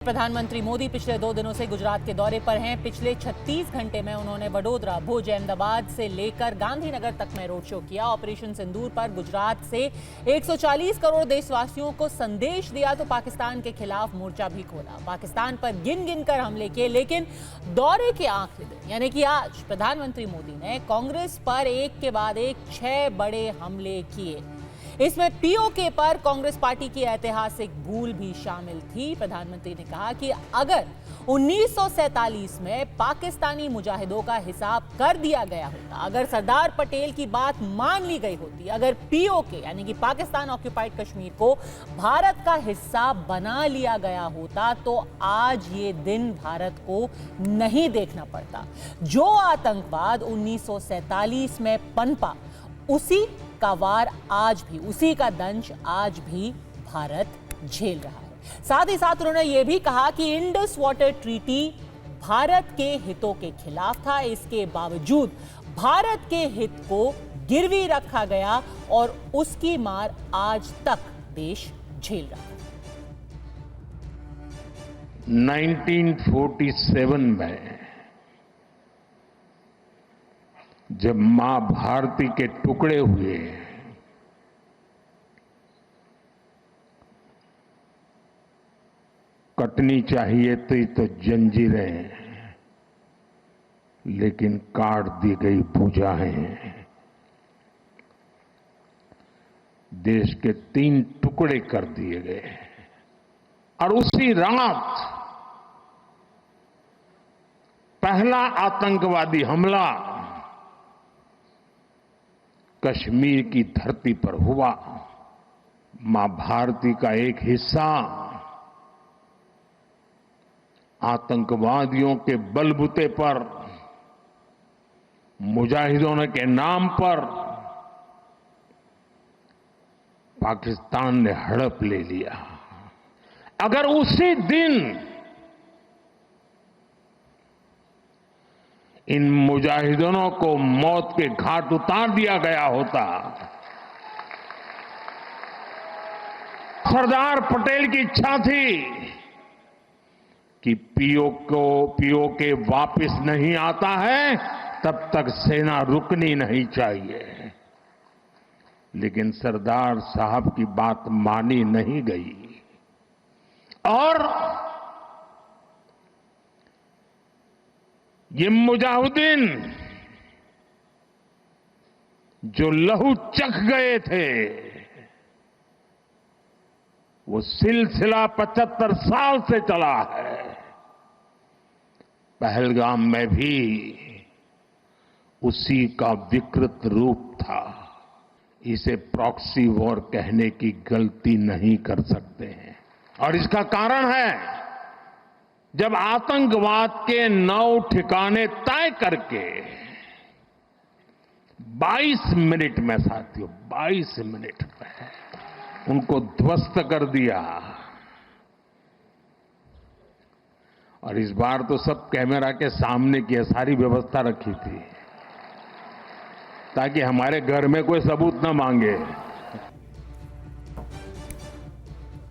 प्रधानमंत्री मोदी पिछले 2 दिनों से गुजरात के दौरे पर हैं। पिछले 36 घंटे में उन्होंने वडोदरा, भुज, अहमदाबाद से लेकर गांधीनगर तक में रोड शो किया। ऑपरेशन सिंदूर पर गुजरात से 140 करोड़ देशवासियों को संदेश दिया तो पाकिस्तान के खिलाफ मोर्चा भी खोला। पाकिस्तान पर गिन गिन कर हमले किए, लेकिन दौरे के आखिरी दिन यानी कि आज प्रधानमंत्री मोदी ने कांग्रेस पर एक के बाद एक 6 बड़े हमले किए। इसमें पीओके पर कांग्रेस पार्टी की ऐतिहासिक भूल भी शामिल थी। प्रधानमंत्री ने कहा कि अगर 1947 में पाकिस्तानी मुजाहिदों का हिसाब कर दिया गया होता, अगर सरदार पटेल की बात मान ली गई होती, अगर पीओके यानी कि पाकिस्तान ऑक्युपाइड कश्मीर को भारत का हिस्सा बना लिया गया होता तो आज ये दिन भारत को नहीं देखना पड़ता। जो आतंकवाद 1947 में पनपा, उसी का वार आज भी, उसी का दंश आज भी भारत झेल रहा है। साथ ही साथ उन्होंने यह भी कहा कि इंडस वाटर ट्रीटी भारत के हितों के खिलाफ था। इसके बावजूद भारत के हित को गिरवी रखा गया और उसकी मार आज तक देश झेल रहा है। 1947 में जब मां भारती के टुकड़े हुए, कटनी चाहिए थी तो जंजीरें, लेकिन काट दी गई भुजाएं। देश के 3 टुकड़े कर दिए गए और उसी रात पहला आतंकवादी हमला कश्मीर की धरती पर हुआ। मां भारती का एक हिस्सा आतंकवादियों के बलबूते पर, मुजाहिदों के नाम पर पाकिस्तान ने हड़प ले लिया। अगर उसी दिन इन मुजाहिदों को मौत के घाट उतार दिया गया होता, सरदार पटेल की इच्छा थी कि पीओके वापस नहीं आता है तब तक सेना रुकनी नहीं चाहिए, लेकिन सरदार साहब की बात मानी नहीं गई और ये मुजाहिदीन जो लहू चख गए थे, वो सिलसिला 75 साल से चला है। पहलगाम में भी उसी का विकृत रूप था। इसे प्रॉक्सी वॉर कहने की गलती नहीं कर सकते हैं और इसका कारण है, जब आतंकवाद के 9 ठिकाने तय करके 22 मिनट में, साथियों 22 मिनट में उनको ध्वस्त कर दिया। और इस बार तो सब कैमरा के सामने की सारी व्यवस्था रखी थी ताकि हमारे घर में कोई सबूत न मांगे।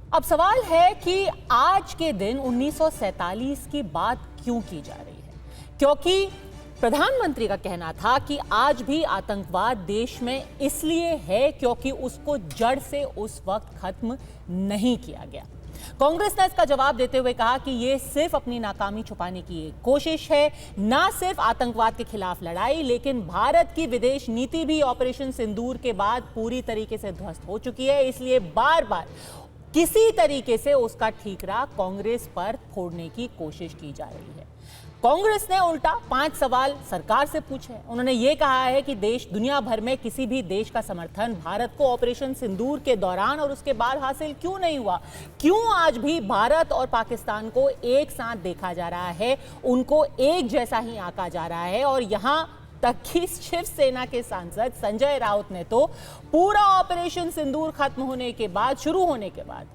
अब सवाल है कि आज के दिन 1947 की बात क्यों की जा रही है? क्योंकि प्रधानमंत्री का कहना था कि आज भी आतंकवाद देश में इसलिए है क्योंकि उसको जड़ से उस वक्त खत्म नहीं किया गया। कांग्रेस ने इसका जवाब देते हुए कहा कि यह सिर्फ अपनी नाकामी छुपाने की एक कोशिश है। ना सिर्फ आतंकवाद के खिलाफ लड़ाई, लेकिन भारत की विदेश नीति भी ऑपरेशन सिंदूर के बाद पूरी तरीके से ध्वस्त हो चुकी है। इसलिए बार बार किसी तरीके से उसका ठीकरा कांग्रेस पर फोड़ने की कोशिश की जा रही है। कांग्रेस ने उल्टा 5 सवाल सरकार से पूछे। उन्होंने ये कहा है कि देश, दुनिया भर में किसी भी देश का समर्थन भारत को ऑपरेशन सिंदूर के दौरान और उसके बाद हासिल क्यों नहीं हुआ? क्यों आज भी भारत और पाकिस्तान को एक साथ देखा जा रहा है, उनको एक जैसा ही आंका जा रहा है? और यहां तक कि शिवसेना के सांसद संजय राउत ने तो पूरा ऑपरेशन सिंदूर खत्म होने के बाद, शुरू होने के बाद,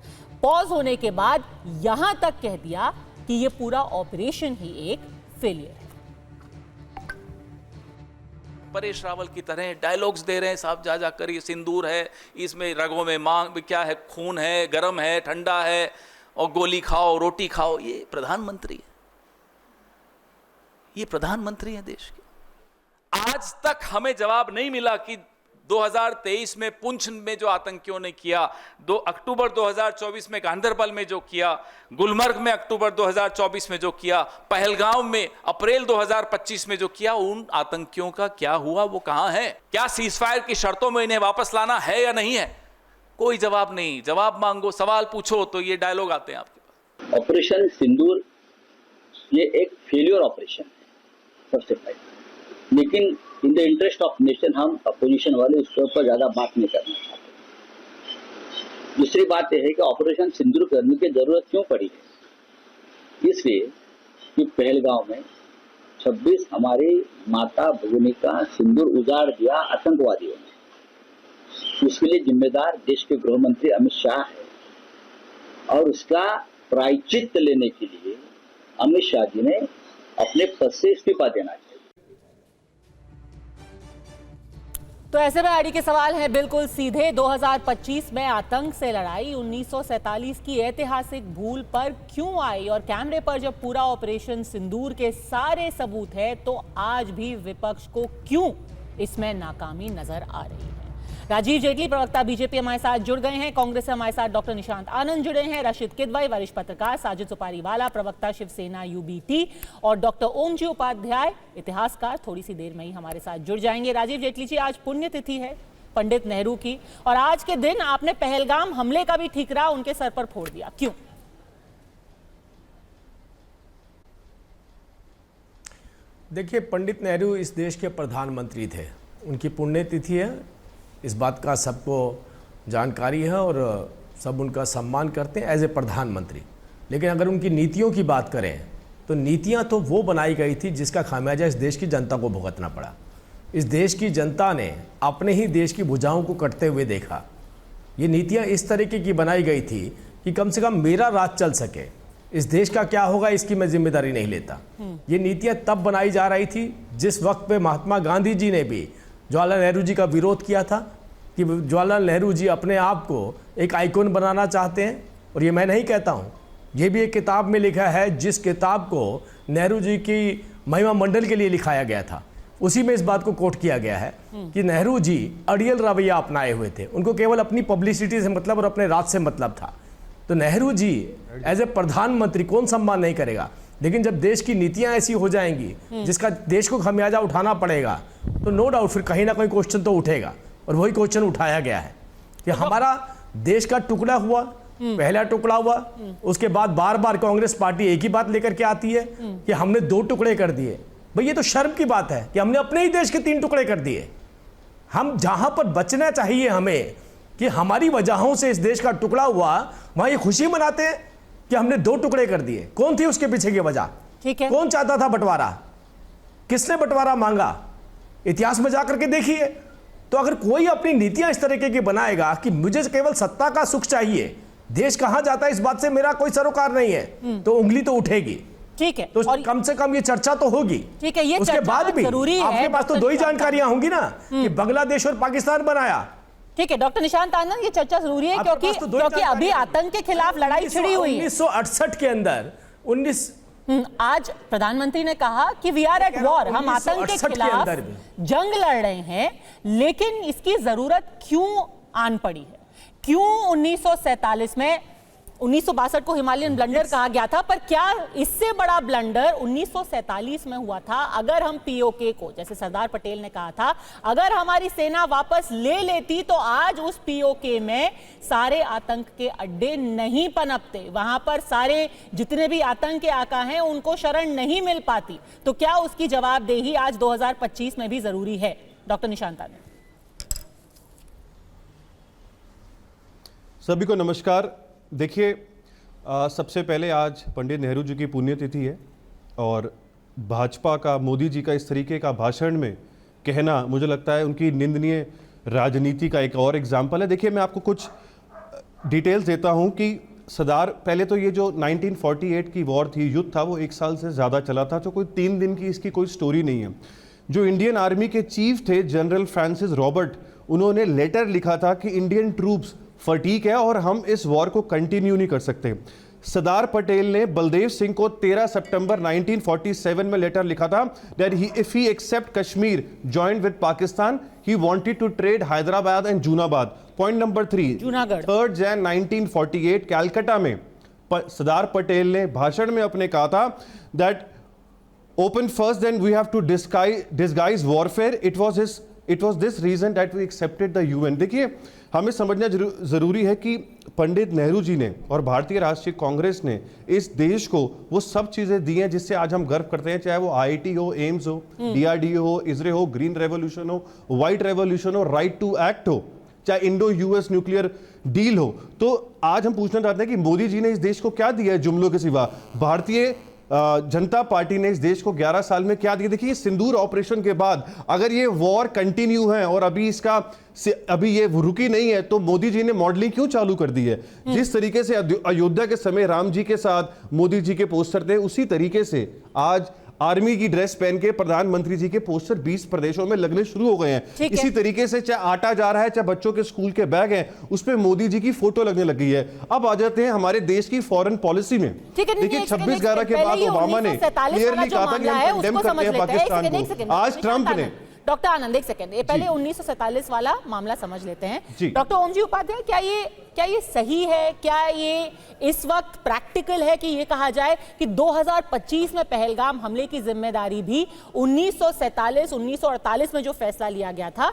पॉज होने के बाद यहां तक कह दिया कि यह पूरा ऑपरेशन ही एक फेलियर है। परेश रावल की तरह डायलॉग्स दे रहे हैं, साहब जा कर ये सिंदूर है, इसमें रगों में मांग क्या है, खून है, गर्म है, ठंडा है, और गोली खाओ रोटी खाओ, ये प्रधानमंत्री है, ये प्रधानमंत्री है देश के। आज तक हमें जवाब नहीं मिला कि 2023 में पुंछ में जो आतंकियों ने किया, 2 अक्टूबर 2024 में गांधरबल में जो किया, गुलमर्ग में अक्टूबर 2024 में जो किया, पहलगाम में अप्रैल 2025 में जो किया, उन आतंकियों का क्या हुआ, वो कहां है? क्या सीजफायर की शर्तों में इन्हें वापस लाना है या नहीं है? कोई जवाब नहीं। जवाब मांगो, सवाल पूछो तो ये डायलॉग आते हैं आपके पास। ऑपरेशन सिंदूर ये एक फेलियर ऑपरेशन है सबसे पहले, लेकिन in the interest of nation हम अपोजिशन वाले उस पर ज्यादा बात नहीं करना चाहते। दूसरी बात यह है कि ऑपरेशन सिंदूर करने की जरूरत क्यों पड़ी है? इसलिए कि पहलगांव में 26 हमारे माता भगिनी का सिंदूर उजाड़ दिया आतंकवादियों ने। उसके लिए जिम्मेदार देश के गृह मंत्री अमित शाह है, और उसका प्रायश्चित लेने के लिए अमित शाह जी ने अपने पद से इस्तीफा देना चाहिए। तो ऐसे में आईडी के सवाल हैं बिल्कुल सीधे। 2025 में आतंक से लड़ाई 1947 की ऐतिहासिक भूल पर क्यों आई, और कैमरे पर जब पूरा ऑपरेशन सिंदूर के सारे सबूत है तो आज भी विपक्ष को क्यों इसमें नाकामी नजर आ रही है? राजीव जेटली प्रवक्ता बीजेपी हमारे साथ जुड़ गए हैं, कांग्रेस से हमारे साथ डॉक्टर निशांत आनंद जुड़े हैं, राशिद किदवई वरिष्ठ पत्रकार, साजिद सुपारीवाला प्रवक्ता शिवसेना यूबीटी, और डॉक्टर ओमजी उपाध्याय इतिहासकार थोड़ी सी देर में ही हमारे साथ जुड़ जाएंगे। राजीव जेटली जी, आज पुण्यतिथि है पंडित नेहरू की, और आज के दिन आपने पहलगाम हमले का भी ठीकरा उनके सर पर फोड़ दिया, क्यों? देखिए, पंडित नेहरू इस देश के प्रधानमंत्री थे, उनकी पुण्यतिथि है, इस बात का सबको जानकारी है और सब उनका सम्मान करते हैं एज ए प्रधानमंत्री। लेकिन अगर उनकी नीतियों की बात करें तो नीतियां तो वो बनाई गई थी जिसका खामियाजा इस देश की जनता को भुगतना पड़ा। इस देश की जनता ने अपने ही देश की भुजाओं को कटते हुए देखा। ये नीतियां इस तरीके की बनाई गई थी कि कम से कम मेरा राज चल सके, इस देश का क्या होगा इसकी मैं जिम्मेदारी नहीं लेता। ये नीतियां तब बनाई जा रही थी जिस वक्त पे महात्मा गांधी जी ने भी जवाहरलाल नेहरू जी का विरोध किया था कि जवाहरलाल नेहरू जी अपने आप को एक आइकॉन बनाना चाहते हैं। और ये मैं नहीं कहता हूँ, ये भी एक किताब में लिखा है, जिस किताब को नेहरू जी की महिमा मंडल के लिए लिखाया गया था, उसी में इस बात को कोट किया गया है कि नेहरू जी अड़ियल रवैया अपनाए हुए थे, उनको केवल अपनी पब्लिसिटी से मतलब और अपने राज से मतलब था। तो नेहरू जी एज ए प्रधानमंत्री कौन सम्मान नहीं करेगा, लेकिन जब देश की नीतियां ऐसी हो जाएंगी जिसका देश को खमियाजा उठाना पड़ेगा तो नो डाउट फिर कहीं ना कहीं क्वेश्चन तो उठेगा। और वही क्वेश्चन उठाया गया है कि हमारा देश का टुकड़ा हुआ, पहला टुकड़ा हुआ, उसके बाद बार बार कांग्रेस पार्टी एक ही बात लेकर के आती है कि हमने 2 टुकड़े कर दिए। भाई ये तो शर्म की बात है कि हमने अपने ही देश के 3 टुकड़े कर दिए। हम जहां पर बचना चाहिए हमें कि हमारी वजहों से इस देश का टुकड़ा हुआ, वहां ये खुशी मनाते हैं कि हमने 2 टुकड़े कर दिए। कौन थी उसके पीछे की वजह? ठीक है, कौन चाहता था बंटवारा? किसने बंटवारा मांगा? इतिहास में जाकर के देखिए। तो अगर कोई अपनी नीतियां इस तरीके की बनाएगा कि मुझे केवल सत्ता का सुख चाहिए, देश कहां जाता है इस बात से मेरा कोई सरोकार नहीं है, तो उंगली तो उठेगी। ठीक है, तो और कम से कम ये चर्चा तो होगी। ठीक है, ये उसके बाद भी जरूरी है, आपके पास तो 2 ही जानकारियां होंगी ना कि बांग्लादेश और पाकिस्तान बनाया। ठीक है डॉक्टर निशांत आनंद, ये चर्चा जरूरी है क्योंकि अभी आतंक के खिलाफ लड़ाई छिड़ी हुई है। 1968 के अंदर आज प्रधानमंत्री ने कहा कि वी आर एट वॉर, हम आतंक के खिलाफ जंग लड़ रहे हैं, लेकिन इसकी जरूरत क्यों आन पड़ी है? क्यों 1947 में 1962 को हिमालयन ब्लंडर कहा गया था, पर क्या इससे बड़ा ब्लंडर 1947 में हुआ था? अगर हम पीओके को, जैसे सरदार पटेल ने कहा था, अगर हमारी सेना वापस ले लेती तो आज उस पीओके में सारे आतंक के अड्डे नहीं पनपते, वहां पर सारे जितने भी आतंक के आका हैं उनको शरण नहीं मिल पाती। तो क्या उसकी जवाबदेही आज 2025 में भी जरूरी है? डॉक्टर निशांत आनंद। सभी को नमस्कार। देखिए, सबसे पहले आज पंडित नेहरू जी की पुण्यतिथि है और भाजपा का, मोदी जी का इस तरीके का भाषण में कहना मुझे लगता है उनकी निंदनीय राजनीति का एक और एग्जाम्पल है। देखिए, मैं आपको कुछ डिटेल्स देता हूं कि पहले तो ये जो 1948 की वॉर थी, युद्ध था, वो 1 साल से ज़्यादा चला था, तो कोई 3 दिन की इसकी कोई स्टोरी नहीं है। जो इंडियन आर्मी के चीफ थे जनरल फ्रांसिस रॉबर्ट, उन्होंने लेटर लिखा था कि इंडियन ट्रूप्स फटीक है और हम इस वॉर को कंटिन्यू नहीं कर सकते। सरदार पटेल ने बलदेव सिंह को 13 सितंबर 1947 में लेटर लिखा था that if he accept Kashmir joined with Pakistan, he wanted to trade Hyderabad and Junabad. Point number 3, Junagadh. 3rd Jan 1948 Calcutta में सरदार पटेल ने भाषण में अपने कहा था that open first, then we have to disguise warfare. It was this reason that we accepted the UN. देखिए, हमें समझना जरूरी है कि पंडित नेहरू जी ने और भारतीय राष्ट्रीय कांग्रेस ने इस देश को वो सब चीजें दी हैं जिससे आज हम गर्व करते हैं, चाहे वो IIT हो, एम्स हो, DRDO हो, इसरो हो, ग्रीन रेवोल्यूशन हो, व्हाइट रेवोल्यूशन हो, राइट टू एक्ट हो, चाहे इंडो US न्यूक्लियर डील हो। तो आज हम पूछना चाहते हैं कि मोदी जी ने इस देश को क्या दिया है जुमलों के सिवा? भारतीय जनता पार्टी ने इस देश को 11 साल में क्या दिया? देखिए, सिंदूर ऑपरेशन के बाद अगर ये वॉर कंटिन्यू है और अभी ये रुकी नहीं है, तो मोदी जी ने मॉडलिंग क्यों चालू कर दी है? जिस तरीके से अयोध्या के समय राम जी के साथ मोदी जी के पोस्टर थे, उसी तरीके से आज आर्मी की ड्रेस पहन के प्रधानमंत्री जी के पोस्टर 20 प्रदेशों में लगने शुरू हो गए हैं। इसी तरीके से चाहे आटा जा रहा है, चाहे बच्चों के स्कूल के बैग हैं, उस पे मोदी जी की फोटो लगने लगी है। अब आ जाते हैं हमारे देश की फॉरेन पॉलिसी में। देखिए, 26/11 के बाद ओबामा ने क्लियरली कहा था कि हम कंडेम करते हैं पाकिस्तान को। आज ट्रंप ने डॉक्टर आनंद, एक सेकंड, ये पहले 1947 वाला मामला समझ लेते हैं। डॉक्टर ओम जी उपाध्याय, क्या ये सही है, क्या ये इस वक्त प्रैक्टिकल है कि ये कहा जाए कि 2025 में पहलगाम हमले की जिम्मेदारी भी 1948 में जो फैसला लिया गया था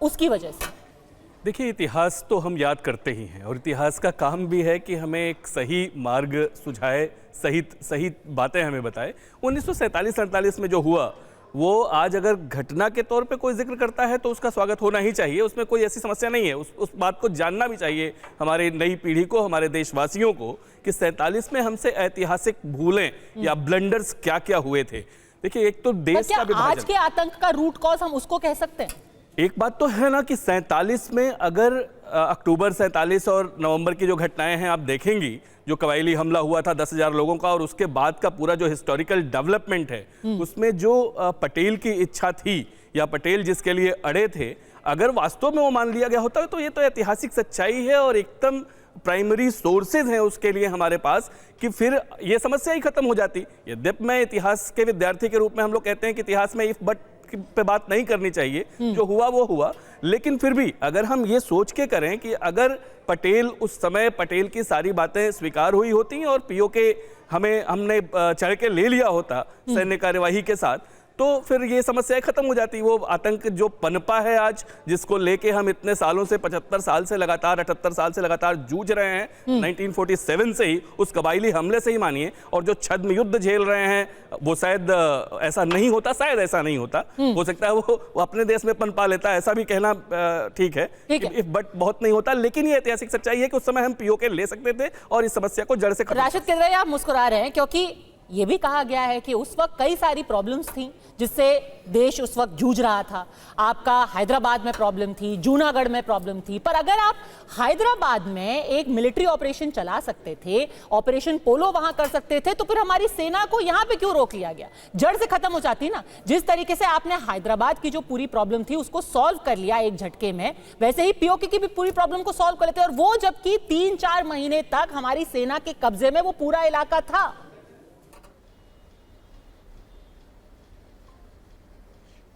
उसकी वजह से? देखिए, इतिहास तो हम याद करते ही हैं और इतिहास का काम भी है कि हमें एक सही मार्ग सुझाए, सही बातें हमें बताए। 1947-48 में जो हुआ वो आज अगर घटना के तौर पे कोई जिक्र करता है तो उसका स्वागत होना ही चाहिए, उसमें कोई ऐसी समस्या नहीं है। उस बात को जानना भी चाहिए हमारे नई पीढ़ी को, हमारे देशवासियों को, कि 47 में हमसे ऐतिहासिक भूलें या ब्लंडर्स क्या क्या हुए थे। देखिए, एक तो देश का विभाजन, आज के आतंक का रूट कॉज हम उसको कह सकते हैं। एक बात तो है ना कि 47 में अगर अक्टूबर 47 और नवंबर की जो घटनाएं हैं आप देखेंगी, जो कबायली हमला हुआ था 10,000 लोगों का, और उसके बाद का पूरा जो हिस्टोरिकल डेवलपमेंट है, उसमें जो पटेल की इच्छा थी या पटेल जिसके लिए अड़े थे, अगर वास्तव में वो मान लिया गया होता तो ये तो ऐतिहासिक सच्चाई है और एकदम प्राइमरी सोर्सेज हैं उसके लिए हमारे पास, कि फिर ये समस्या ही खत्म हो जाती। यद्यपि मैं इतिहास के विद्यार्थी के रूप में, हम लोग कहते हैं कि इतिहास में इफ बट पे बात नहीं करनी चाहिए, जो हुआ वो हुआ, लेकिन फिर भी अगर हम ये सोच के करें कि अगर पटेल उस समय, पटेल की सारी बातें स्वीकार हुई होती और पीओके हमने चढ़ के ले लिया होता सैन्य कार्यवाही के साथ, तो फिर ये समस्याएं खत्म हो जाती। वो आतंक जो पनपा है आज, जिसको लेके हम इतने सालों से 75 साल से लगातार, 78 साल से लगातार जूझ रहे हैं, 1947 से ही, उस कबायली हमले से ही मानिए, और जो छद्म युद्ध झेल रहे हैं, वो शायद ऐसा नहीं होता, शायद ऐसा नहीं होता, हो सकता है वो अपने देश में पनपा लेता, ऐसा भी कहना ठीक है, बट बहुत नहीं होता। लेकिन ये ऐतिहासिक सच्चाई है कि उस समय हम पीओके ले सकते थे और इस समस्या को जड़ से खत्म। राशिद किदवई, आप मुस्कुरा रहे हैं क्योंकि ये भी कहा गया है कि उस वक्त कई सारी प्रॉब्लम्स थी जिससे देश उस वक्त जूझ रहा था। आपका हैदराबाद में प्रॉब्लम थी, जूनागढ़ में प्रॉब्लम थी, पर अगर आप हैदराबाद में एक मिलिट्री ऑपरेशन चला सकते थे, ऑपरेशन पोलो वहां कर सकते थे, तो फिर हमारी सेना को यहां पे क्यों रोक लिया गया? जड़ से खत्म हो जाती ना। जिस तरीके से आपने हैदराबाद की जो पूरी प्रॉब्लम थी उसको सॉल्व कर लिया एक झटके में, वैसे ही पीओके की भी पूरी प्रॉब्लम को सॉल्व कर लेते, और वो जबकि 3-4 महीने तक हमारी सेना के कब्जे में वो पूरा इलाका था।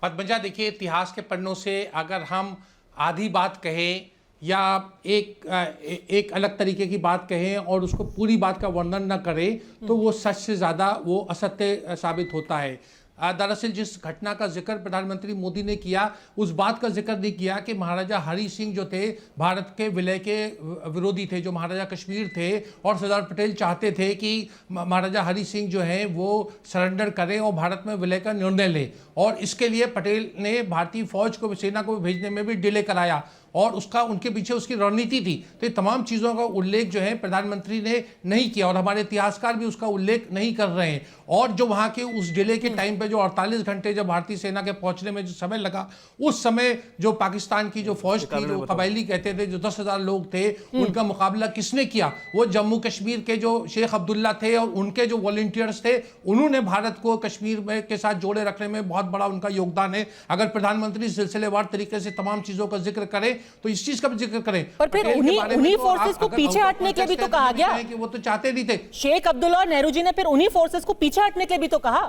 पद्मजा, देखिए, इतिहास के पन्नों से अगर हम आधी बात कहें या एक अलग तरीके की बात कहें और उसको पूरी बात का वर्णन न करें, तो वो सच से ज़्यादा वो असत्य साबित होता है। दरअसल जिस घटना का जिक्र प्रधानमंत्री मोदी ने किया, उस बात का जिक्र नहीं किया कि महाराजा हरि सिंह जो थे भारत के विलय के विरोधी थे, जो महाराजा कश्मीर थे, और सरदार पटेल चाहते थे कि महाराजा हरि सिंह जो हैं वो सरेंडर करें और भारत में विलय का निर्णय लें, और इसके लिए पटेल ने भारतीय फौज को, सेना को भेजने में भी डिले कराया, और उसका उनके पीछे उसकी रणनीति थी। तो ये तमाम चीज़ों का उल्लेख जो है प्रधानमंत्री ने नहीं किया और हमारे इतिहासकार भी उसका उल्लेख नहीं कर रहे हैं। और जो वहाँ के उस डिले के टाइम पे जो 48 घंटे जब भारतीय सेना के पहुँचने में जो समय लगा, उस समय जो पाकिस्तान की जो फौज थी, जो कबायली कहते थे, जो 10,000 लोग थे, उनका मुकाबला किसने किया? वो जम्मू कश्मीर के जो शेख अब्दुल्ला थे और उनके जो वॉलंटियर्स थे, उन्होंने भारत को कश्मीर में के साथ जोड़े रखने में बहुत बड़ा उनका योगदान है। अगर प्रधानमंत्री सिलसिलेवार तरीके से तमाम चीज़ों का जिक्र करें तो इस चीज का भी जिक्र करें। पर फिर पटेल के बारे में उन्हीं तो फोर्सेस को अगर पीछे आउट ऑफ हटने के लिए भी तो कॉन्टेक्स्ट कहा है गया कि वो तो चाहते नहीं थे। शेख अब्दुल्ला और नेहरू जी ने फिर उन्हीं फोर्सेस को पीछे हटने के लिए भी तो कहा।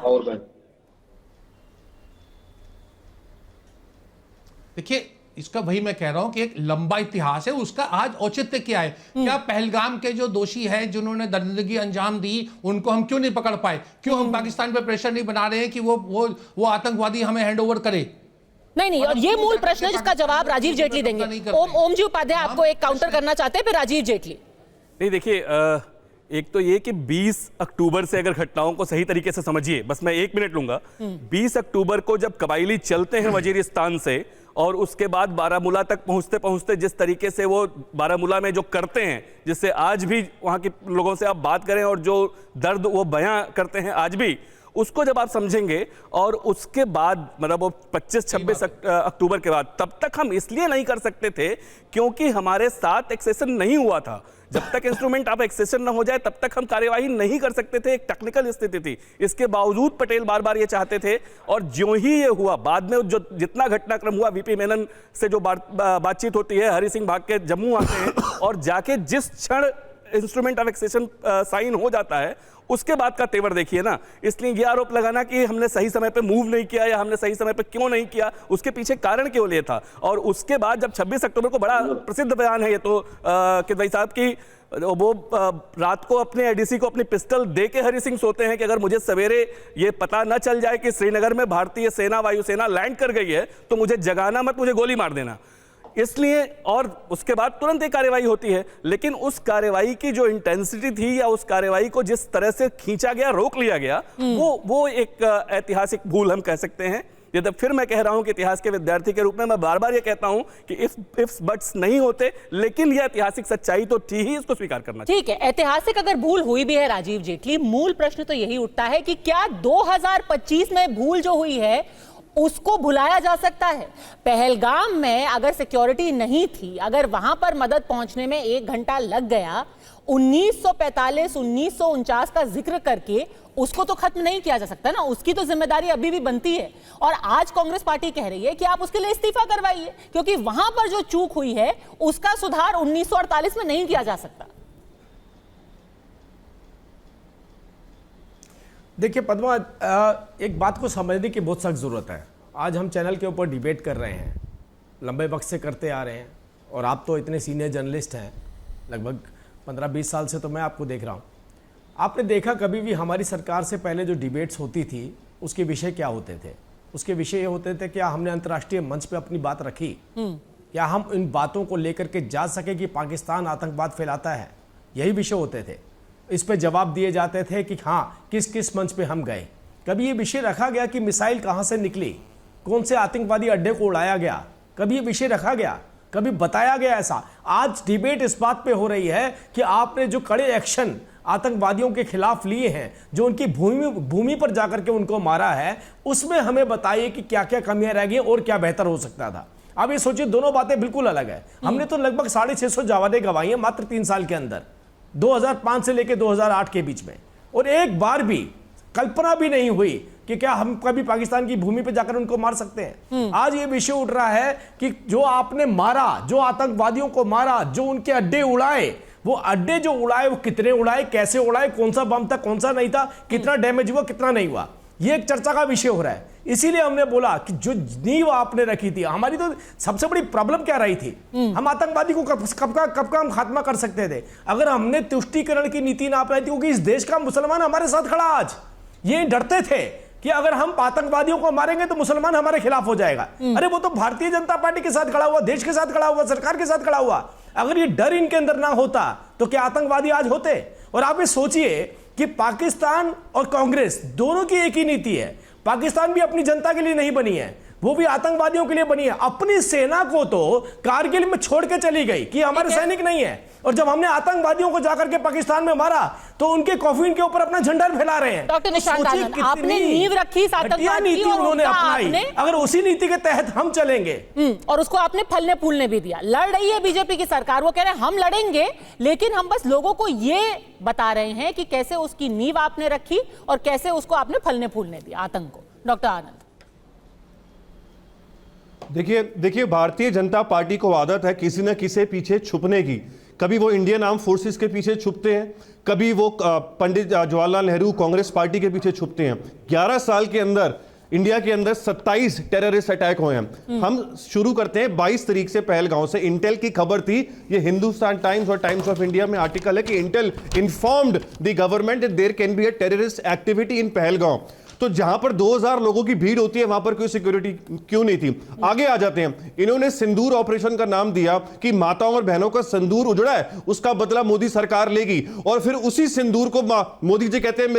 देखिए, इसका वही मैं कह रहा हूं कि एक लंबा इतिहास है, उसका आज औचित्य क्या है? क्या पहलगाम के जो दोषी हैं जिन्होंने दरिंदगी अंजाम दी, उनको हम क्यों नहीं पकड़ पाए? क्यों हम पाकिस्तान पे प्रेशर नहीं बना रहे हैं कि वो आतंकवादी हमें हैंडओवर करे? नहीं, और ये मूल प्रश्न है जिसका जवाब राजीव जेटली देंगे। ओम जी उपाध्याय आपको एक काउंटर करना चाहते हैं, फिर राजीव जेटली। नहीं, देखिए, एक तो ये कि 20 अक्टूबर से अगर घटनाओं को सही तरीके से समझिए, बस मैं 1 मिनट लूंगा। 20 अक्टूबर को जब कबायली चलते हैं वजीरिस्तान से और उसके बाद बारामूला तक पहुंचते पहुंचते जिस तरीके से वो बारामूला में जो करते हैं, जिससे आज भी वहां के लोगों से आप बात करें और जो दर्द वो बयां करते हैं आज भी, उसको जब आप समझेंगे और उसके बाद मतलब वो 25-26 अक्टूबर के बाद, तब तक हम इसलिए नहीं कर सकते थे क्योंकि हमारे साथ एक्सेशन नहीं हुआ था। जब तक इंस्ट्रूमेंट आप एक्सेशन न हो जाए तब तक हम कार्यवाही नहीं कर सकते थे, एक टेक्निकल स्थिति थी। इसके बावजूद पटेल बार बार ये चाहते थे और ज्यों ही ये हुआ, बाद में जो जितना घटनाक्रम हुआ, वीपी मेनन से जो बातचीत होती है, हरि सिंह भाग के जम्मू आते हैं और जाके जिस क्षण इंस्ट्रूमेंट ऑफ एक्सेशन साइन हो जाता है, उसके बाद का तेवर देखिए ना। इसलिए ये आरोप लगाना कि हमने सही समय पे मूव नहीं किया या हमने सही समय पे क्यों नहीं किया, उसके पीछे कारण केवल ये था। और उसके बाद जब 26 अक्टूबर को बड़ा प्रसिद्ध बयान है ये तो कि भाई साहब की वो रात को अपने एडीसी को अपनी पिस्टल दे के हरि सिंह सोते हैं कि अगर मुझे सवेरे ये पता न चल जाए कि श्रीनगर में भारतीय सेना वायुसेना लैंड कर गई है तो मुझे जगाना मत, मुझे गोली मार देना। इसलिए और उसके बाद तुरंत एक कार्रवाई होती है, लेकिन उस कार्रवाई की जो इंटेंसिटी थी या उस कार्रवाई को जिस तरह से खींचा गया, रोक लिया गया, वो एक ऐतिहासिक भूल हम कह सकते हैं। ये तो फिर मैं कह रहा हूं कि इतिहास के विद्यार्थी के रूप में मैं बार बार ये कहता हूं कि इफ्स बट्स नहीं होते, लेकिन ये ऐतिहासिक सच्चाई तो थी ही, इसको स्वीकार करना चाहिए। ठीक है, ऐतिहासिक अगर भूल हुई भी है राजीव जेटली, मूल प्रश्न तो यही उठता है कि क्या 2025 में भूल जो हुई है उसको भुलाया जा सकता है? पहलगाम में अगर सिक्योरिटी नहीं थी, अगर वहां पर मदद पहुंचने में 1 घंटा लग गया, 1945 1949 का जिक्र करके उसको तो खत्म नहीं किया जा सकता ना, उसकी तो जिम्मेदारी अभी भी बनती है। और आज कांग्रेस पार्टी कह रही है कि आप उसके लिए इस्तीफा करवाइए क्योंकि वहां पर जो चूक हुई है उसका सुधार 1948 में नहीं किया जा सकता। देखिए पद्मा, एक बात को समझने की बहुत सख्त ज़रूरत है। आज हम चैनल के ऊपर डिबेट कर रहे हैं, लंबे वक्त से करते आ रहे हैं, और आप तो इतने सीनियर जर्नलिस्ट हैं, लगभग 15-20 साल से तो मैं आपको देख रहा हूँ। आपने देखा कभी भी हमारी सरकार से पहले जो डिबेट्स होती थी उसके विषय क्या होते थे? उसके विषय ये होते थे क्या हमने अंतर्राष्ट्रीय मंच पे अपनी बात रखी, क्या हम इन बातों को लेकर के जा सके कि पाकिस्तान आतंकवाद फैलाता है, यही विषय होते थे। इस पे जवाब दिए जाते थे कि हाँ किस किस मंच पे हम गए। कभी ये विषय रखा गया कि मिसाइल कहाँ से निकली, कौन से आतंकवादी अड्डे को उड़ाया गया? कभी ये विषय रखा गया? कभी बताया गया ऐसा? आज डिबेट इस बात पे हो रही है कि आपने जो कड़े एक्शन आतंकवादियों के खिलाफ लिए हैं, जो उनकी भूमि पर जाकर के उनको मारा है, उसमें हमें बताइए कि क्या क्या कमियां रह गई और क्या बेहतर हो सकता था। अब ये सोचिए, दोनों बातें बिल्कुल अलग है। हमने तो लगभग 650 जावें गंवाई हैं मात्र 3 साल के अंदर, 2005 से लेकर 2008 के बीच में, और एक बार भी कल्पना भी नहीं हुई कि क्या हम कभी पाकिस्तान की भूमि पर जाकर उनको मार सकते हैं। आज ये विषय उठ रहा है कि जो आपने मारा, जो आतंकवादियों को मारा, जो उनके अड्डे उड़ाए, वो अड्डे जो उड़ाए वो कितने उड़ाए, कैसे उड़ाए, कौन सा बम था, कौन सा नहीं था, कितना डैमेज हुआ, कितना नहीं हुआ, ये एक चर्चा का विषय हो रहा है। इसीलिए हमने बोला कि जो नींव आपने रखी थी, हमारी तो सबसे बड़ी प्रॉब्लम क्या रही थी, हम आतंकवादी को कब का हम खात्मा कर सकते थे अगर हमने तुष्टीकरण की नीति ना अपनाई थी, क्योंकि इस देश का मुसलमान हमारे साथ खड़ा। आज ये डरते थे कि अगर हम आतंकवादियों को मारेंगे तो मुसलमान हमारे खिलाफ हो जाएगा। अरे वो तो भारतीय जनता पार्टी के साथ खड़ा हुआ, देश के साथ खड़ा हुआ, सरकार के साथ खड़ा हुआ। अगर ये डर इनके अंदर ना होता तो क्या आतंकवादी आज होते? और आप ये सोचिए कि पाकिस्तान और कांग्रेस दोनों की एक ही नीति है। पाकिस्तान भी अपनी जनता के लिए नहीं बनी है, वो भी आतंकवादियों के लिए बनी है। अपनी सेना को तो कारगिल में छोड़ के चली गई कि हमारे सैनिक नहीं है, और जब हमने आतंकवादियों को जाकर के पाकिस्तान में मारा तो उनके कॉफिन के ऊपर अपना झंडा फैला रहे हैं। डॉक्टर निशांत आनंद, आपने नींव रखी इस आतंकवाद की और उन्होंने अपनाई, अगर उसी नीति के तहत हम चलेंगे, और उसको आपने फलने फूलने भी दिया। लड़ रही है बीजेपी की सरकार, वो कह रहे हैं हम लड़ेंगे, लेकिन हम बस लोगों को ये बता रहे हैं कि कैसे उसकी नींव आपने रखी और कैसे उसको आपने फलने फूलने दिया आतंक को। डॉक्टर आनंद, देखिए भारतीय जनता पार्टी को आदत है किसी न किसी पीछे छुपने की। कभी वो इंडियन आर्म फोर्सेस के पीछे छुपते हैं, कभी वो पंडित जवाहरलाल नेहरू कांग्रेस पार्टी के पीछे छुपते हैं। 11 साल के अंदर इंडिया के अंदर 27 टेररिस्ट अटैक हुए हैं। हम शुरू करते हैं 22 तारीख से पहलगांव से। इंटेल की खबर थी, ये हिंदुस्तान टाइम्स और टाइम्स ऑफ इंडिया में आर्टिकल है कि intel informed the government that there can be a terrorist activity in Pahalgam. तो जहां पर 2000 लोगों की भीड़ होती है वहां पर कोई सिक्योरिटी क्यों नहीं थी? आगे आ जाते हैं, इन्होंने सिंदूर ऑपरेशन का नाम दिया कि माताओं और बहनों का सिंदूर उजड़ा है, उसका बदला मोदी सरकार लेगी। और फिर उसी सिंदूर को मोदी जी कहते हैं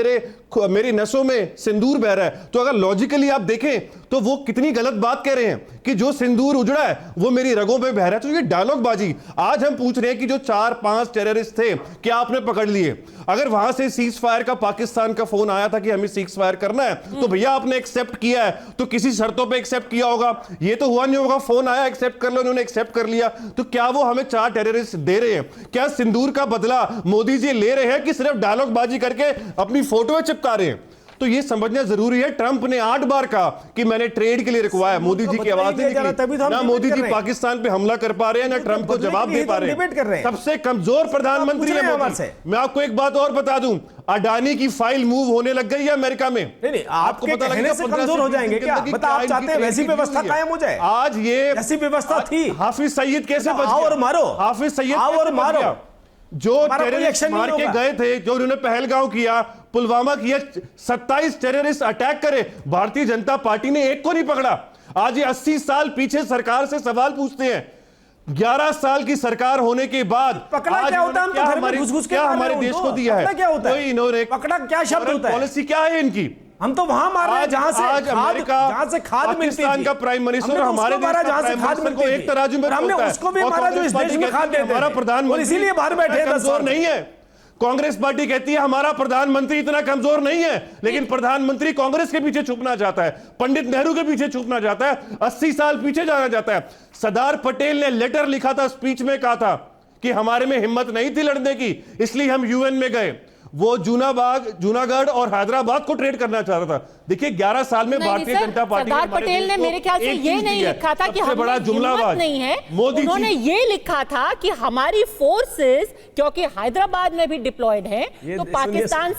मेरी नसों में सिंदूर बह रहा है। तो अगर लॉजिकली आप देखें तो वो कितनी गलत बात कह रहे हैं कि जो सिंदूर उजड़ा है वो मेरी रगों में बह रहा है। तो ये डायलॉग बाजी। आज हम पूछ रहे हैं कि जो 4-5 टेररिस्ट थे क्या आपने पकड़ लिए? अगर वहां से सीज फायर का पाकिस्तान का फोन आया था कि हमें सीज फायर करना है, तो भैया आपने एक्सेप्ट किया है तो किसी शर्तों पे एक्सेप्ट किया होगा। ये तो हुआ नहीं होगा, फोन आया एक्सेप्ट कर लो, उन्होंने एक्सेप्ट कर लिया। तो क्या वो हमें 4 टेररिस्ट दे रहे हैं? क्या सिंदूर का बदला मोदी जी ले रहे हैं कि सिर्फ डायलॉग बाजी करके अपनी फोटो चिपका रहे हैं? तो ये समझना जरूरी है। ट्रंप ने 8 बार कहा कि मैंने ट्रेड के लिए रुकवाया, मोदी जी की आवाज नहीं निकली। ना मोदी जी पाकिस्तान पे हमला कर पा रहे हैं, ना ट्रंप को जवाब दे पा रहे हैं। सबसे कमजोर प्रधानमंत्री है मोदी। मैं आपको एक बात और बता दूं, अडानी की फाइल मूव होने लग गई है अमेरिका में। नहीं, आपको पता लगेगा से कमजोर हो जाएंगे क्या? बता, आप चाहते हैं वैसी व्यवस्था कायम हो जाए? आज ये ऐसी व्यवस्था थी। हाफिज सईद कैसे बच आओ और मारो, हाफिज सईद आओ और मारो। जो टेररिस्ट मार के गए थे, जो उन्होंने पहलगांव किया, पुलवामा किया, 27 टेररिस्ट अटैक करे, भारतीय जनता पार्टी ने एक को नहीं पकड़ा। आज ये 80 साल पीछे सरकार से सवाल पूछते हैं। 11 साल की सरकार होने के बाद पकड़ा क्या होता है? हम तो घर में घुस-घुस के क्या हमारे देश को दिया है? क्या होता है? इन्होंने पकड़ा क्या शब्द होता है? पॉलिसी क्या है इनकी? हम तो वहां मार रहे हैं जहां से खाद मिलती थी। का प्राइम मिनिस्टर हमारे देश का प्राइम मिनिस्टर को एक तराजू में हमने उसको भी मारा जो इस देश में खाद देते हैं। हमारा प्रधानमंत्री इसीलिए बाहर बैठे हैं। कमजोर नहीं है। कांग्रेस पार्टी कहती है हमारा प्रधानमंत्री इतना कमजोर नहीं है, लेकिन प्रधानमंत्री कांग्रेस के पीछे छुपना चाहता है, पंडित नेहरू के पीछे छुपना चाहता है, 80 साल पीछे जाना चाहता है। सरदार पटेल ने लेटर लिखा था, स्पीच में कहा था कि हमारे में हिम्मत नहीं थी लड़ने की, इसलिए हम यूएन में गए। वो जूनागढ़ और हैदराबाद को ट्रेड करना चाह रहा था। देखिए 11 साल में भारतीय जनता पार्टी सरदार पटेल ने मेरे ख्याल से ये नहीं लिखा था कि हमें बड़ा जुमलाबाज नहीं है। उन्होंने ये लिखा था कि हमारी फोर्सेस क्योंकि हैदराबाद में भी डिप्लॉयड हैं, तो पाकिस्तान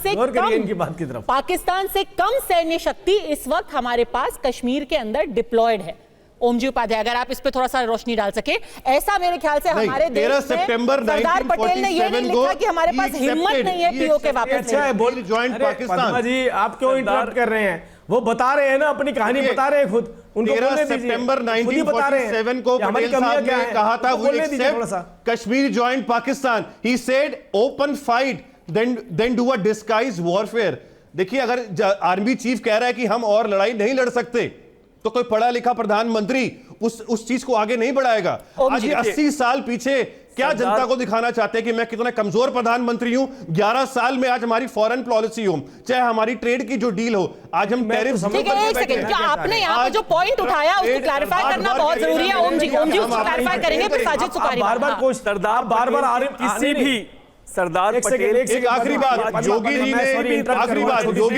से कम सैन्य शक्ति इस वक्त हमारे पास कश्मीर के अंदर डिप्लॉयड है। ओम जी उपाध्याय, अगर आप इस पे थोड़ा सा रोशनी डाल सके। ऐसा मेरे ख्याल से हमारे देश में सरदार पटेल ने ये नहीं लिखा कि हमारे पास हिम्मत नहीं है पीओ के वापस। अच्छा है, बोल ज्वाइंट पाकिस्तान जी, आप क्यों इंटरप्ट कर रहे हैं? वो बता रहे हैं ना, अपनी कहानी बता रहे हैं खुद। उनको 13 सितंबर 1947 को पटेल साहब ने कहा था we accept Kashmir joint Pakistan. He said open fight then do a disguise warfare. देखिए अगर आर्मी चीफ कह रहा है कि हम और लड़ाई नहीं लड़ सकते, तो कोई पढ़ा लिखा प्रधानमंत्री उस चीज को आगे नहीं बढ़ाएगा। आज 80 साल पीछे क्या जनता को दिखाना चाहते हैं कि मैं कितना कमजोर प्रधाधनमंत्री हूं? 11 साल में आज हमारी फॉरेन पॉलिसी हो, चाहे हमारी ट्रेड की जो डील हो, आज हम टैरिफ आपने यहाँ पे जो पॉइंट उठाया उसको क्लैरिफाई करना बहुत जरूरी है। ओम जी उसको क्लैरिफाई करेंगे, फिर साजिद सुकारी बार-बार सरदार बार-बार किसी भी सरदार पटेल। एक आखिरी बात, योगी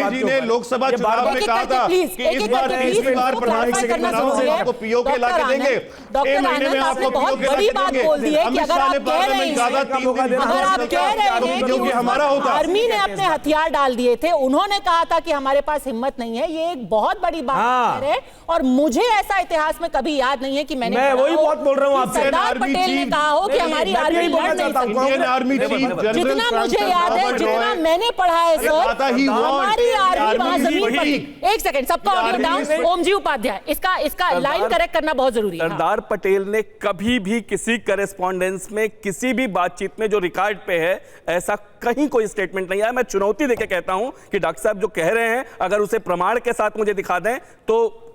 जी ने लोकसभा चुनाव में कहा था कि इस बार तीसरी बार प्रधानमंत्री आपको पीओ के लाके देंगे। 6 महीने में आपको पीओ के लाके देंगे। अमित शाह ने पार्लियामेंट कहा था 3 दिन अगर आप कह रहे हैं कि हमारा होता, आर्मी ने अपने हथियार डाल दिए थे, उन्होंने कहा था कि हमारे पास हिम्मत नहीं है, ये एक बहुत बड़ी बात कह रहे हैं। और मुझे ऐसा इतिहास में कभी याद नहीं है कि मैं वही बात बोल रहा हूँ आपसे, सरदार पटेल ने कहा हो कि हमारी आर्मी लड़ नहीं सकती। इंडियन आर्मी चीफ जितना मुझे याद है, जितना मैंने पढ़ा है सर, हमारी आर्मी वहां जमीन पर। एक सेकंड, सबका ऑडियो डाउन। ओम जी उपाध्याय, इसका लाइन करेक्ट करना बहुत जरूरी है। सरदार पटेल ने कभी भी किसी करेस्पॉन्डेंस में, किसी भी बातचीत में जो रिकॉर्ड पे है, ऐसा कहीं कोई स्टेटमेंट नहीं आया। मैं चुनौती देके कहता हूं कि डॉक्टर साहब जो कह रहे हैं, अगर उसे प्रमाण के साथ मुझे दिखा दें तो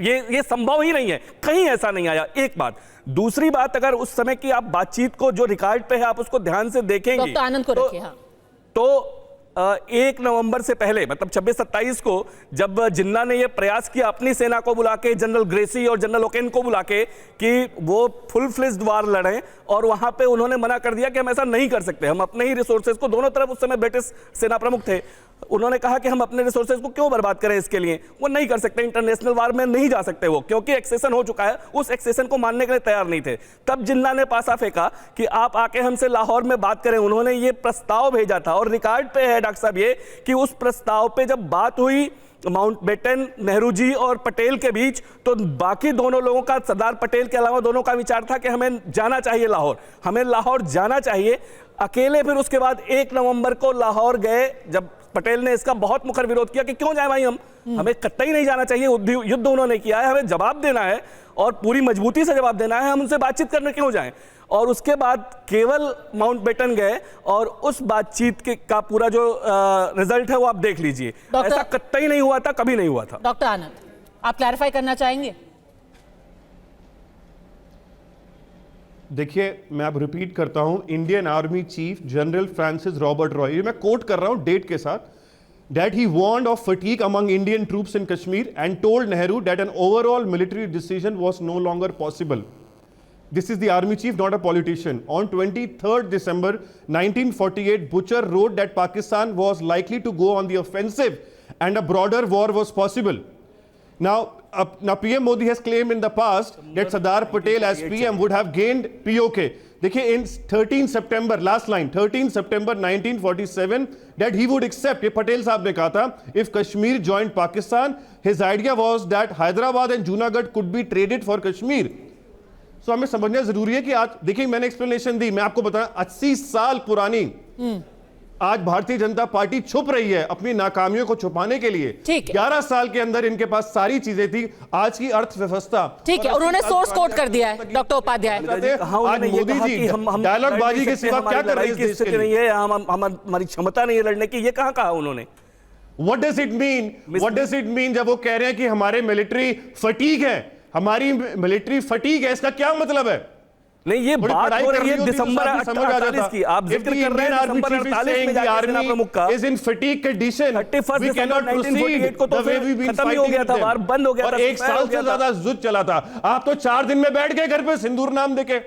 ये संभव ही नहीं है, कहीं ऐसा नहीं आया। एक बात। दूसरी बात, अगर उस समय की आप बातचीत को जो रिकॉर्ड पे है आप उसको ध्यान से देखेंगे डॉक्टर आनंद को रखिए, हाँ। तो 1 नवंबर से पहले मतलब 26-27 को जब जिन्ना ने यह प्रयास किया अपनी सेना को बुला के, जनरल ग्रेसी और जनरल ओकेन को बुला के कि वो फुल फ्लेज्ड वार लड़ें, और वहां पे उन्होंने मना कर दिया कि हम ऐसा नहीं कर सकते, हम अपने ही रिसोर्सेज को, दोनों तरफ उस समय ब्रिटिश सेना प्रमुख थे, उन्होंने कहा कि हम अपने रिसोर्सेज को क्यों बर्बाद करें, इसके लिए वो नहीं कर सकते, इंटरनेशनल वार में नहीं जा सकते वो, क्योंकि एक्सेशन हो चुका है, उस एक्सेशन को मानने के लिए तैयार नहीं थे। तब जिन्ना ने पासा फेंका कि आप आके हमसे लाहौर में बात करें, उन्होंने ये प्रस्ताव भेजा था और रिकॉर्ड पे है डॉक्टर साहब ये कि उस प्रस्ताव पे जब बात हुई माउंटबेटन, नेहरू जी और पटेल के बीच, तो बाकी दोनों लोगों का, सरदार पटेल के अलावा दोनों का विचार था कि हमें जाना चाहिए लाहौर, हमें लाहौर जाना चाहिए अकेले। फिर उसके बाद 1 नवंबर को लाहौर गए, जब पटेल ने इसका बहुत मुखर विरोध किया कि क्यों जाए भाई, हमें कतई नहीं जाना चाहिए, युद्ध उन्होंने किया है, हमें जवाब देना है और पूरी मजबूती से जवाब देना है, हम उनसे बातचीत करने क्यों जाएं। और उसके बाद केवल माउंटबेटन गए और उस बातचीत का पूरा जो रिजल्ट है वो आप देख लीजिए, ऐसा कतई नहीं हुआ था, कभी नहीं हुआ था। डॉक्टर आनंद, आप क्लैरिफाई करना चाहेंगे? देखिए, मैं अब रिपीट करता हूं, Indian army chief general Francis Robert Roy, मैं कोट कर रहा हूं डेट के साथ, that he warned of fatigue among Indian troops in Kashmir and told Nehru that an overall military decision was no longer possible. This is the army chief, not a politician. On 23rd December 1948, Butcher wrote that Pakistan was likely to go on the offensive and a broader war was possible. Now PM Modi has claimed in the past that Sardar Patel as PM would have gained POK. देखिए, in 13 September, last line, 13 September 1947, that he would accept, ये पटेल साहब ने कहा था, if Kashmir joined Pakistan, his idea was that Hyderabad and Junagadh could be traded for Kashmir. So हमें समझना जरूरी है कि आज देखिए, मैंने एक्सप्लेनेशन दी, मैं आपको बताया 80 साल पुरानी आज भारतीय जनता पार्टी छुप रही है अपनी नाकामियों को छुपाने के लिए। 11 साल के अंदर इनके पास सारी चीजें थी, आज की अर्थव्यवस्था। ठीक है, उन्होंने सोर्स कोट कर दिया है डॉक्टर उपाध्याय। आज मोदी जी डायलॉग बाजी के सिवा क्या कर रहे हैं इस देश के लिए? हमारी क्षमता नहीं है लड़ने की, ये कहां कहा उन्होंने? What does it mean? What does it mean जब वो कह रहे हैं कि हमारे मिलिट्री फटीग है, हमारी मिलिट्री फटीग है, इसका क्या मतलब है? नहीं, ये बात हो रही है दिसंबर 48 की, आप जिक्र कर रहे हैं दिसंबर 48 में जाकर सेना प्रमुख का is in fatigue condition, 31 we cannot proceed को तो the way we've been खत्म ही हो गया था, वार बंद हो गया था, और 1 साल से ज्यादा युद्ध चला था। आप तो 4 दिन में बैठ गए घर पे सिंदूर नाम देके,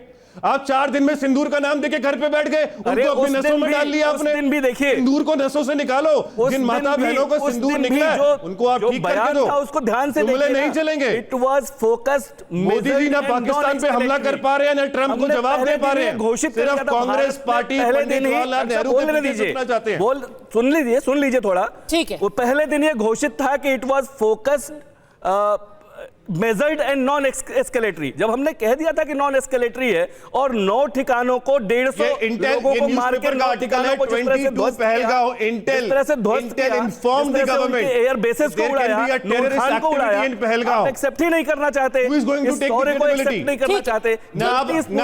आप 4 दिन में सिंदूर का नाम देके घर पे बैठ गए, उनको अपनी नसों में डाल लिया आपने। दिन भी देखिए, सिंदूर को नसों से निकालो, जिन माता बहनों को सिंदूर निकला उनको आप ठीक करके दो, उसको ध्यान से जुमले नहीं चलेंगे। It was focused, Modi ji ना पाकिस्तान पे हमला कर पा रहे हैं, ना ट्रंप को जवाब दे पा रहे हैं, घोषित सिर्फ कांग्रेस पार्टी पंडित जवाहरलाल नेहरू को सुनना चाहते हैं। बोल सुन लीजिए थोड़ा, ठीक है। वो पहले दिन ये घोषित था कि it was focused, measured and non escalatory. जब हमने कह दिया था कि नॉन एस्केलेटरी है और 9 ठिकानों को 150 लोगों को मार के 9 ठिकानों को जिस तरह से ध्वस्त Pahalgam Intel inform the government, air bases को उड़ाया, नूर खान को उड़ाया, आप एक्सेप्ट ही नहीं करना चाहते, इस स्टोरी को एक्सेप्ट नहीं करना चाहते। ना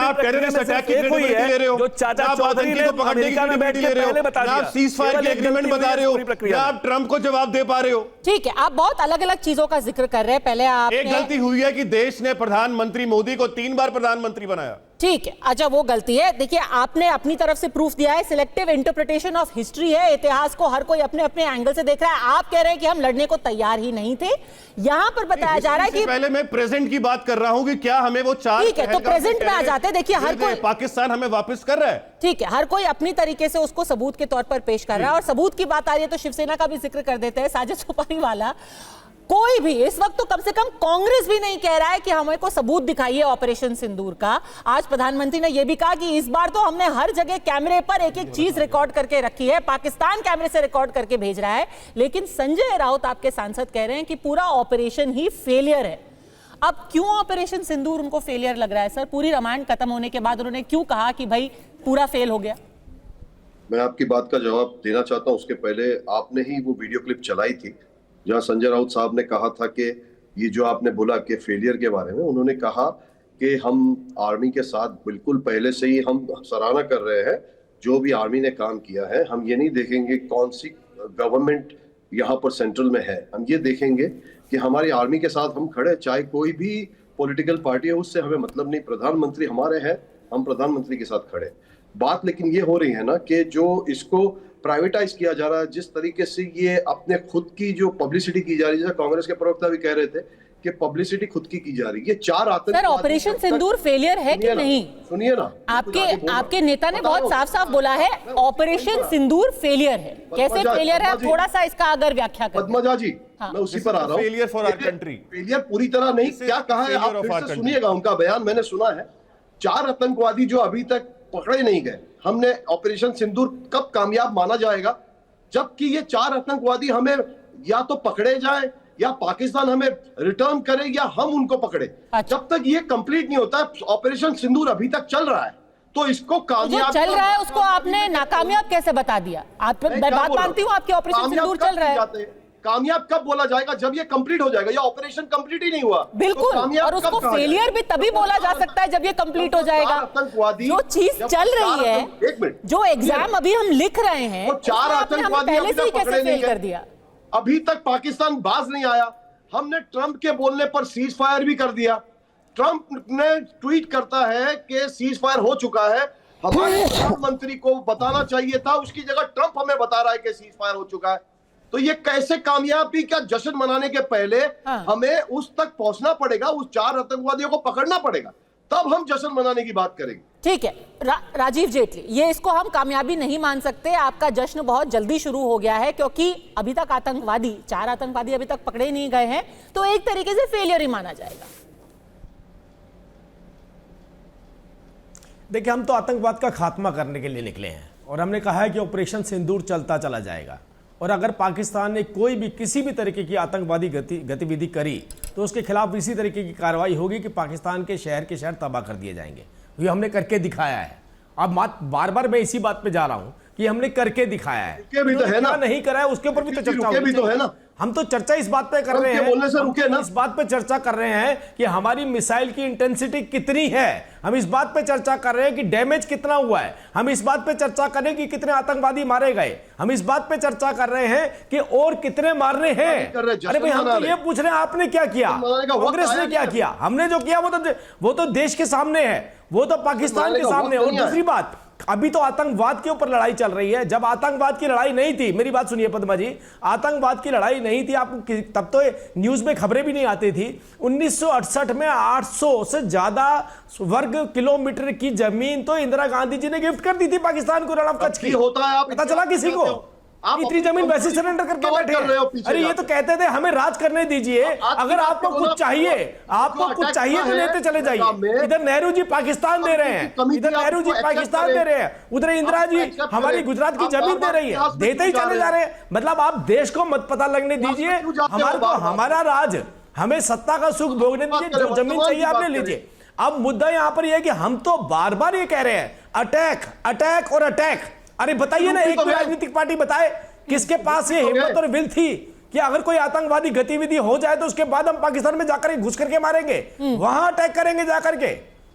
आप टेररिस्ट अटैक की क्रेडिबिलिटी ले रहे हो, जो चाचा चौधरी ने अमेरिका में बैठ के पहले बता दिया, आप सीजफायर के एग्रीमेंट बता रहे हो, या आप ट्रंप को जवाब दे पा रहे हो। ठीक है, आप बहुत अलग अलग चीजों का जिक्र कर रहे हैं। पहले आप गलती हुई है कि देश ने प्रधानमंत्री मोदी को 3 बार प्रधानमंत्री बनाया। ठीक है, अच्छा वो गलती है। देखिए, आपने अपनी तरफ से प्रूफ दिया है, सिलेक्टिव इंटरप्रिटेशन ऑफ हिस्ट्री है, इतिहास को हर कोई अपने अपने एंगल से देख रहा है। आप कह रहे हैं कि हम लड़ने को तैयार ही नहीं थे। यहां पर बताया जा रहा है कि पहले मैं प्रेजेंट की बात कर रहा हूं कि क्या हमें वो 4, ठीक है, तो प्रेजेंट में आ जाते हैं। देखिए, हर कोई पाकिस्तान हमें वापस कर रहा है, ठीक है, हर कोई अपनी तरीके से उसको सबूत के तौर पर पेश कर रहा है। और सबूत की बात आ रही है तो शिवसेना का भी जिक्र कर देते हैं, साजिद सुपारी वाला। कोई भी इस वक्त तो कम से कम कांग्रेस भी नहीं कह रहा है कि हमें को सबूत दिखाइए ऑपरेशन सिंदूर का। आज प्रधानमंत्री ने यह भी कहा कि इस बार तो हमने हर जगह कैमरे पर एक एक चीज रिकॉर्ड करके रखी है, पाकिस्तान कैमरे से रिकॉर्ड करके भेज रहा है। लेकिन संजय राउत आपके सांसद कह रहे हैं कि पूरा ऑपरेशन ही फेलियर है। अब क्यों ऑपरेशन सिंदूर उनको फेलियर लग रहा है सर? पूरी रामायण खत्म होने के बाद उन्होंने क्यों कहा कि भाई पूरा फेल हो गया? मैं आपकी बात का जवाब देना चाहता हूं। उसके पहले आपने ही वो वीडियो क्लिप चलाई थी जहां संजय राउत साहब ने कहा था कि ये जो आपने बोला कि फेलियर के बारे में, उन्होंने कहा कि हम आर्मी के साथ बिल्कुल पहले से ही हम सराहना कर रहे हैं जो भी आर्मी ने काम किया है। हम ये नहीं देखेंगे कौन सी गवर्नमेंट यहाँ पर सेंट्रल में है, हम ये देखेंगे कि हमारी आर्मी के साथ हम खड़े, चाहे कोई भी पॉलिटिकल पार्टी है उससे हमें मतलब नहीं, प्रधानमंत्री हमारे हैं, हम प्रधानमंत्री के साथ खड़े। बात लेकिन ये हो रही है ना कि जो इसको प्राइवेटाइज किया जा रहा है, जिस तरीके से ये अपने खुद की जो पब्लिसिटी की जा रही है, जैसे कांग्रेस के प्रवक्ता भी कह रहे थे कि पब्लिसिटी खुद की जा रही है। ये 4 आतंकवादी सर, ऑपरेशन सिंदूर फेलियर है कि नहीं? सुनिए ना, आपके नेता ने बहुत साफ साफ बोला है ऑपरेशन सिंदूर फेलियर है। कैसे फेलियर है, थोड़ा सा इसका अगर व्याख्या करें। पद्मजा जी, मैं उसी पर आ रहा हूँ। Failure for our country, failure पूरी तरह नहीं, क्या कहा है आप फिर से सुनिएगा उनका बयान, मैंने सुना है। 4 आतंकवादी जो अभी तक पकड़े नहीं गए, हमने ऑपरेशन सिंदूर कब कामयाब माना जाएगा जबकि ये 4 आतंकवादी हमें या तो पकड़े जाए या पाकिस्तान हमें रिटर्न करे या हम उनको पकड़े। अच्छा। जब तक ये कंप्लीट नहीं होता, ऑपरेशन सिंदूर अभी तक चल रहा है, तो इसको कामयाब चल रहा है उसको आपने नाकामयाब कैसे बता दिया? मैं बात मानती हूँ आपके ऑपरेशन सिंदूर चल रहा है, कामयाब कब बोला जाएगा? जब ये कंप्लीट हो जाएगा। या ऑपरेशन कंप्लीट ही नहीं हुआ, बिल्कुल, तो और उसको फेलियर भी तभी बोला जा सकता है जब ये कंप्लीट हो जाएगा। आतंकवादी जो चीज चल रही है, एक मिनट, जो एग्जाम अभी हम लिख रहे हैं, वो 4 आतंकवादी पहले से ही कैसे फेल कर दिया? अभी तक पाकिस्तान बाज नहीं आया। हमने ट्रंप के बोलने पर सीज फायर भी कर दिया। ट्रंप ने ट्वीट करता है कि सीज फायर हो चुका है। हमारे प्रधानमंत्री को बताना चाहिए था, उसकी जगह ट्रंप हमें बता रहा है कि सीज फायर हो चुका है। तो ये कैसे कामयाबी का जश्न मनाने के पहले हमें उस तक पहुंचना पड़ेगा, उस 4 आतंकवादियों को पकड़ना पड़ेगा, तब हम जश्न मनाने की बात करेंगे। ठीक है राजीव जेटली, ये इसको हम कामयाबी नहीं मान सकते। आपका जश्न बहुत जल्दी शुरू हो गया है क्योंकि अभी तक आतंकवादी 4 आतंकवादी अभी तक पकड़े नहीं गए हैं, तो एक तरीके से फेलियर ही माना जाएगा। देखिए, हम तो आतंकवाद का खात्मा करने के लिए निकले हैं और हमने कहा है कि ऑपरेशन सिंदूर चलता चला जाएगा। और अगर पाकिस्तान ने कोई भी किसी भी तरीके की आतंकवादी गतिविधि करी तो उसके खिलाफ इसी तरीके की कार्रवाई होगी कि पाकिस्तान के शहर तबाह कर दिए जाएंगे। ये हमने करके दिखाया है। अब बार बार मैं इसी बात पे जा रहा हूं कि हमने करके दिखाया है, भी तो है ना, नहीं करा है उसके ऊपर भी तो चर्चा भी तो है ना। हम तो चर्चा इस बात पे कर रहे हैं, बोलने से रुके ना, इस बात पे चर्चा कर रहे हैं कि हमारी मिसाइल की इंटेंसिटी कितनी है, हम इस बात पे चर्चा कर रहे हैं कि डैमेज कितना हुआ है, हम इस बात पे चर्चा कर रहे हैं कि कितने आतंकवादी मारे गए, हम इस बात पे चर्चा कर रहे हैं कि और कितने मारने हैं। अरे भाई, हम तो ये पूछ रहे हैं आपने क्या किया, कांग्रेस ने क्या किया? हमने जो किया वो तो देश के सामने है, वो तो पाकिस्तान के सामने। और दूसरी बात, अभी तो आतंकवाद के ऊपर लड़ाई चल रही है। जब आतंकवाद की लड़ाई नहीं थी, मेरी बात सुनिए पद्मा जी, आतंकवाद की लड़ाई नहीं थी, आपको तब तो न्यूज में खबरें भी नहीं आती थी। 1968 में 800 से ज्यादा वर्ग किलोमीटर की जमीन तो इंदिरा गांधी जी ने गिफ्ट कर दी थी पाकिस्तान को, रण ऑफ कच्छ की। होता है, पता चला किसी को? इतनी जमीन वैसे सरेंडर करके बैठे हैं। अरे ये तो कहते थे हमें राज करने दीजिए, अगर आपको कुछ चाहिए, आपको कुछ चाहिए तो लेते चले जाइए। इधर नेहरू जी पाकिस्तान दे रहे हैं, इधर नेहरू जी पाकिस्तान दे रहे हैं, उधर इंदिरा जी हमारी गुजरात की जमीन दे रही है, देते ही चले जा रहे हैं। मतलब आप देश को मत पता लगने दीजिए, हमारे को हमारा राज, हमें सत्ता का सुख भोगने दीजिए, जो जमीन चाहिए आप ले लीजिए। अब मुद्दा यहां पर यह है कि हम तो बार बार ये कह रहे हैं अटैक अटैक और अटैक। अरे बताइए ना, एक राजनीतिक पार्टी बताए किसके पास ये हिम्मत और विल थी कि अगर कोई आतंकवादी गतिविधि हो जाए तो उसके बाद हम पाकिस्तान में जाकर घुस करके मारेंगे, वहां अटैक करेंगे जाकर के?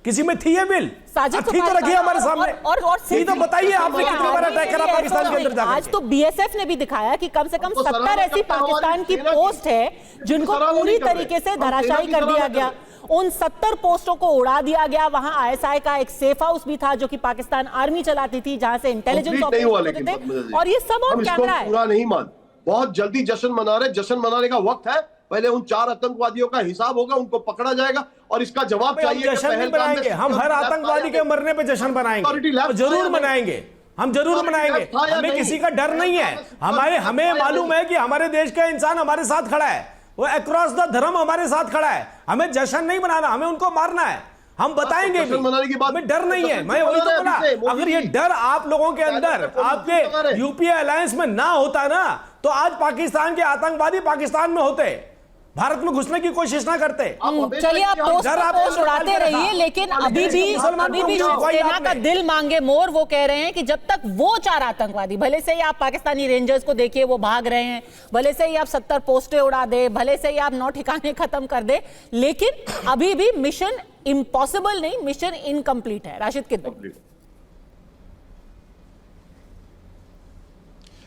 किसी में थी ये विल? थी तो रखिए हमारे सामने, और तो बताइए आपने कितनी बार अटैक करा पाकिस्तान के अंदर जाकर? आज तो बीएसएफ ने भी दिखाया कि कम से कम 70 ऐसी पाकिस्तान की पोस्ट है जिनको पूरी तरीके से धराशायी कर दिया गया। उन 70 पोस्टों को उड़ा दिया गया। वहां आईएसआई का एक सेफ हाउस भी था जो कि पाकिस्तान आर्मी चलाती थी, जहां से इंटेलिजेंस ऑपरेशन होते थे, और ये सब ऑन कैमरा है। पूरा नहीं मान, बहुत जल्दी जश्न मना रहे, जश्न मनाने का वक्त है। पहले उन 4 आतंकवादियों का हिसाब होगा, उनको पकड़ा जाएगा और इसका जवाब चाहिए। जश्न नहीं बनाएंगे हम, हर आतंकवादी के मरने पे जश्न बनाएंगे, जरूर मनाएंगे, हम जरूर मनाएंगे। हमें किसी का डर नहीं है। हमें मालूम है कि हमारे देश का इंसान हमारे साथ खड़ा है, वो अक्रॉस द धर्म हमारे साथ खड़ा है। हमें जश्न नहीं मनाना, हमें उनको मारना है। हम बताएंगे भी, हमें डर नहीं है। मैं वही तो बोला, अगर ये डर आप लोगों के अंदर, आपके यूपीए अलायंस में ना होता ना, तो आज पाकिस्तान के आतंकवादी पाकिस्तान में होते, भारत में घुसने की कोशिश ना करते। चलिए आप पोस्ट उड़ाते रहिए, लेकिन अभी भी सेना का दिल मांगे मोर। वो कह रहे हैं कि जब तक वो 4 आतंकवादी, भले से ही आप पाकिस्तानी रेंजर्स को देखिए वो भाग रहे हैं, भले से ही आप 70 पोस्टें उड़ा दे, भले से ही आप 9 ठिकाने खत्म कर दे, लेकिन अभी भी मिशन इम्पॉसिबल नहीं, मिशन इनकम्प्लीट है। राशिद किदवई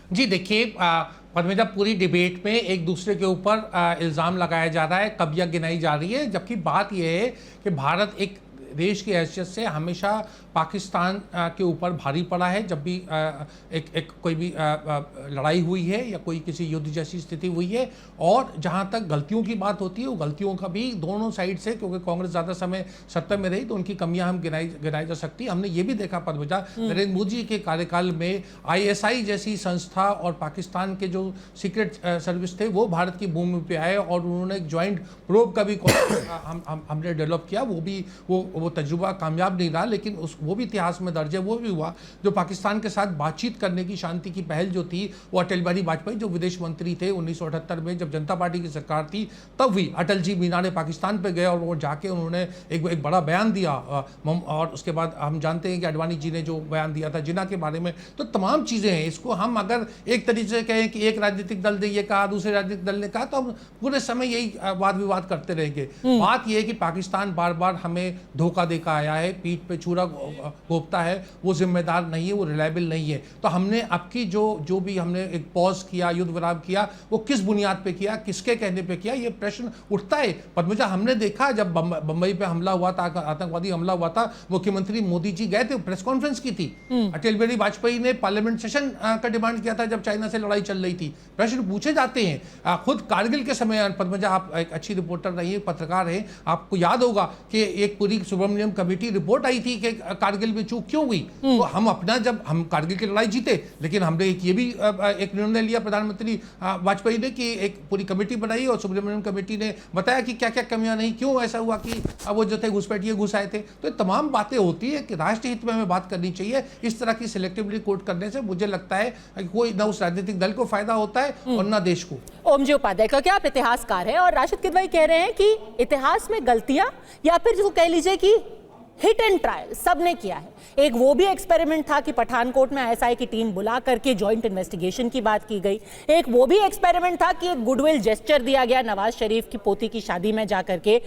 जी, देखिए पद्मजा, पूरी डिबेट में एक दूसरे के ऊपर इल्ज़ाम लगाया जा रहा है, कबियाँ गिनाई जा रही है, जबकि बात यह है कि भारत एक देश की हैसियत से हमेशा पाकिस्तान के ऊपर भारी पड़ा है जब भी कोई भी लड़ाई हुई है या कोई किसी युद्ध जैसी स्थिति हुई है। और जहां तक गलतियों की बात होती है, वो गलतियों का भी दोनों साइड से, क्योंकि कांग्रेस ज़्यादा समय सत्ता में रही तो उनकी कमियां हम गिनाई जा सकती। हमने ये भी देखा पद्मजा, नरेंद्र मोदी जी के कार्यकाल में ISI जैसी संस्था और पाकिस्तान के जो सीक्रेट सर्विस थे वो भारत की भूमि पे आए और उन्होंने एक ज्वाइंट प्रोब का भी हमने डेवलप किया। वो तजुर्बा कामयाब नहीं रहा, लेकिन वो भी इतिहास में दर्ज है। वो भी हुआ जो पाकिस्तान के साथ बातचीत करने की, शांति की पहल जो थी, वो अटल बिहारी वाजपेयी जो विदेश मंत्री थे 1978 में जब जनता पार्टी की सरकार थी, तब भी अटल जी मीनार पाकिस्तान पे गए और वो जाके उन्होंने एक बड़ा बयान दिया। और उसके बाद हम जानते हैं कि अडवाणी जी ने जो बयान दिया था जिन्ना के बारे में। तो तमाम चीज़ें हैं। इसको हम अगर एक तरीके से कहें कि एक राजनीतिक दल ने ये कहा, दूसरे राजनीतिक दल ने कहा, तो हम पूरे समय यही वाद विवाद करते रहेंगे। बात यह है कि पाकिस्तान बार बार हमें धोखा देकर आया है, पीठ पे छुरा घोंपता है, वो जिम्मेदार नहीं है, वो रिलायबल नहीं है। तो हमने अब की जो भी हमने एक पॉज किया, युद्ध विराम किया, वो किस बुनियाद पे किया, किसके कहने पे किया, ये प्रश्न उठता है। पद्मजा, हमने देखा जब बंबई पे हमला हुआ था, आतंकवादी हमला हुआ था, मुख्यमंत्री मोदी जी गए थे, प्रेस कॉन्फ्रेंस की थी। अटल बिहारी वाजपेयी ने पार्लियामेंट सेशन का डिमांड किया था जब चाइना से लड़ाई चल रही थी। प्रश्न पूछे जाते हैं। खुद कारगिल के समय, पद्मजा आप एक अच्छी रिपोर्टर रही है, पत्रकार है, आपको याद होगा कि एक पूरी सुब्रमण्यम कमेटी रिपोर्ट आई थी कि कारगिल में चूक क्यों हुई। तो हम अपना, जब हम कारगिल की लड़ाई जीते, लेकिन हमने ये भी एक निर्णय लिया प्रधानमंत्री वाजपेयी ने कि एक पूरी कमेटी बनाई और सुब्रमण्यम कमेटी ने बताया कि क्या क्या कमियां नहीं, क्यों ऐसा हुआ कि वो जो थे घुसपैठिए घुस आए थे। तो तमाम बातें होती है कि राष्ट्र हित में हमें बात करनी चाहिए। इस तरह की सिलेक्टिवली कोट करने से मुझे लगता है कि कोई ना उस राजनीतिक दल को फायदा होता है और ना देश को। ओम जी उपाध्याय, क्योंकि आप इतिहासकार हैं और राशिद किदवई कह रहे हैं कि इतिहास में गलतियां या फिर जिसको कह लीजिए कि हिट एंड ट्रायल सबने किया है। एक वो भी एक्सपेरिमेंट था कि पठानकोट में ISI की टीम बुला करके जॉइंट इन्वेस्टिगेशन की बात की गई। एक वो भी एक्सपेरिमेंट था कि एक गुडविल जेस्चर दिया गया नवाज शरीफ की पोती की शादी में जाकर के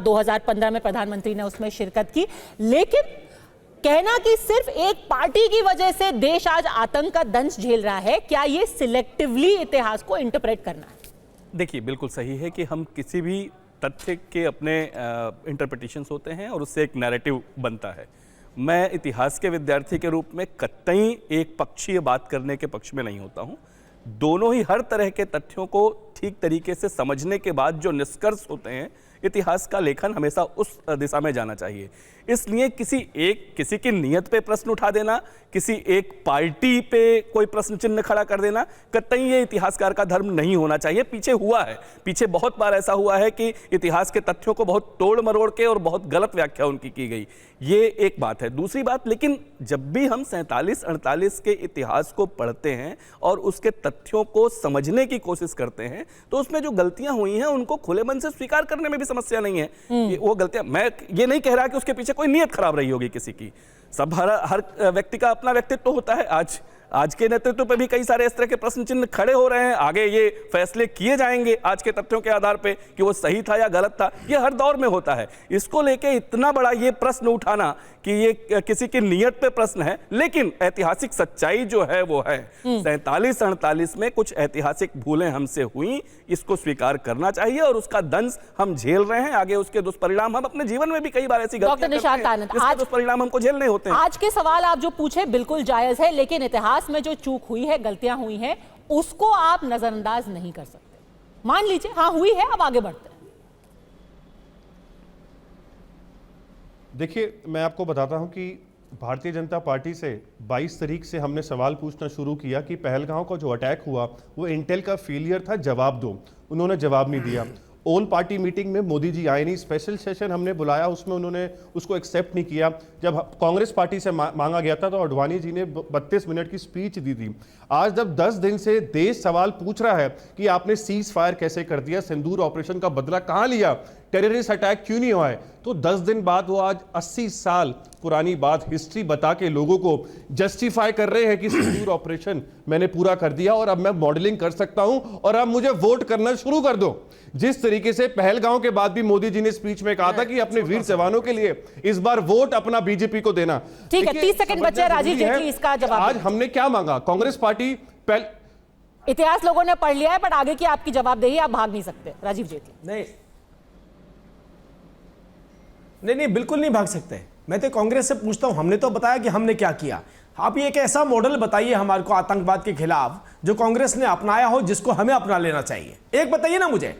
2015 में प्रधानमंत्री ने उसमें शिरकत की। लेकिन कहना कि सिर्फ एक पार्टी की वजह से देश आज आतंक का दंश झेल रहा है, क्या ये सिलेक्टिवली इतिहास को इंटरप्रेट करना है? देखिए, बिल्कुल सही है कि हम किसी भी तथ्य के अपने इंटरप्रिटेशंस होते हैं और उससे एक नैरेटिव बनता है। मैं इतिहास के विद्यार्थी के रूप में कतई एक पक्षीय बात करने के पक्ष में नहीं होता हूं। दोनों ही हर तरह के तथ्यों को ठीक तरीके से समझने के बाद जो निष्कर्ष होते हैं, इतिहास का लेखन हमेशा उस दिशा में जाना चाहिए। इसलिए किसी की नीयत पे प्रश्न उठा देना, किसी एक पार्टी पे कोई प्रश्न चिन्ह खड़ा कर देना, कतई ये इतिहासकार का धर्म नहीं होना चाहिए। पीछे हुआ है, पीछे बहुत बार ऐसा हुआ है कि इतिहास के तथ्यों को बहुत तोड़ मरोड़ के और बहुत गलत व्याख्या उनकी की गई। ये एक बात है। दूसरी बात, लेकिन जब भी हम 47-48 के इतिहास को पढ़ते हैं और उसके तथ्यों को समझने की कोशिश करते हैं, तो उसमें जो गलतियां हुई हैं उनको खुले मन से स्वीकार करने में भी समस्या नहीं है। वो गलतियां, मैं ये नहीं कह रहा कि उसके पीछे कोई नीयत खराब रही होगी किसी की। सब हर व्यक्ति का अपना व्यक्तित्व होता है। आज के नेतृत्व पे भी कई सारे इस तरह के प्रश्न चिन्ह खड़े हो रहे हैं। आगे ये फैसले किए जाएंगे आज के तथ्यों के आधार पे कि वो सही था या गलत था। ये हर दौर में होता है। इसको लेके इतना बड़ा ये प्रश्न उठाना कि ये किसी की नीयत पे प्रश्न है, लेकिन ऐतिहासिक सच्चाई जो है वो है 47-48 में कुछ ऐतिहासिक भूलें हमसे हुई, इसको स्वीकार करना चाहिए और उसका दंश हम झेल रहे हैं। आगे उसके दुष्परिणाम हम अपने जीवन में भी कई बार ऐसी गलतियां करते हैं जिसके दुष्परिणाम हमको झेलने होते हैं। आज के सवाल आप जो पूछे बिल्कुल जायज है, लेकिन इतिहास में जो चूक हुई है, गलतियां हुई हैं, उसको आप नजरअंदाज नहीं कर सकते। मान लीजिए हाँ हुई है, अब आगे बढ़ते हैं। देखिए, मैं आपको बताता हूं कि भारतीय जनता पार्टी से 22 तारीख से हमने सवाल पूछना शुरू किया कि पहलगांव का जो अटैक हुआ वो इंटेल का फेलियर था, जवाब दो। उन्होंने जवाब नहीं दिया। ऑल पार्टी मीटिंग में मोदी जी आए नहीं, स्पेशल सेशन हमने बुलाया, उसमें उन्होंने उसको एक्सेप्ट नहीं किया। जब कांग्रेस पार्टी से मांगा गया था तो अडवाणी जी ने 32 मिनट की स्पीच दी थी। आज जब 10 दिन से देश सवाल पूछ रहा है कि आपने सीज फायर कैसे कर दिया, सिंदूर ऑपरेशन का बदला कहां लिया, टेररिस्ट अटैक क्यों नहीं हुआ है, तो 10 दिन बाद वो आज 80 साल पुरानी बात हिस्ट्री बता के लोगों को जस्टिफाई कर रहे हैं कि सिंदूर ऑपरेशन मैंने पूरा कर दिया और अब मैं मॉडलिंग कर सकता हूं और अब मुझे वोट करना शुरू कर दो। जिस तरीके से पहलगांव के बाद भी मोदी जी ने स्पीच में कहा था कि अपने वीर जवानों के लिए इस बार वोट अपना बीजेपी को देना। ठीक है, 30 सेकंड बचे। राजीव जेटली इसका जवाब। आज हमने क्या मांगा, कांग्रेस पार्टी इतिहास लोगों ने पढ़ लिया है, पर आगे की आपकी जवाबदेही, आप भाग नहीं सकते। राजीव जेटली। नहीं, बिल्कुल नहीं भाग सकते। मैं तो कांग्रेस से पूछता हूं, हमने तो बताया कि हमने क्या किया। आप ये एक ऐसा मॉडल बताइए हमारे को आतंकवाद के खिलाफ जो कांग्रेस ने अपनाया हो, जिसको हमें अपना लेना चाहिए। एक बताइए ना मुझे,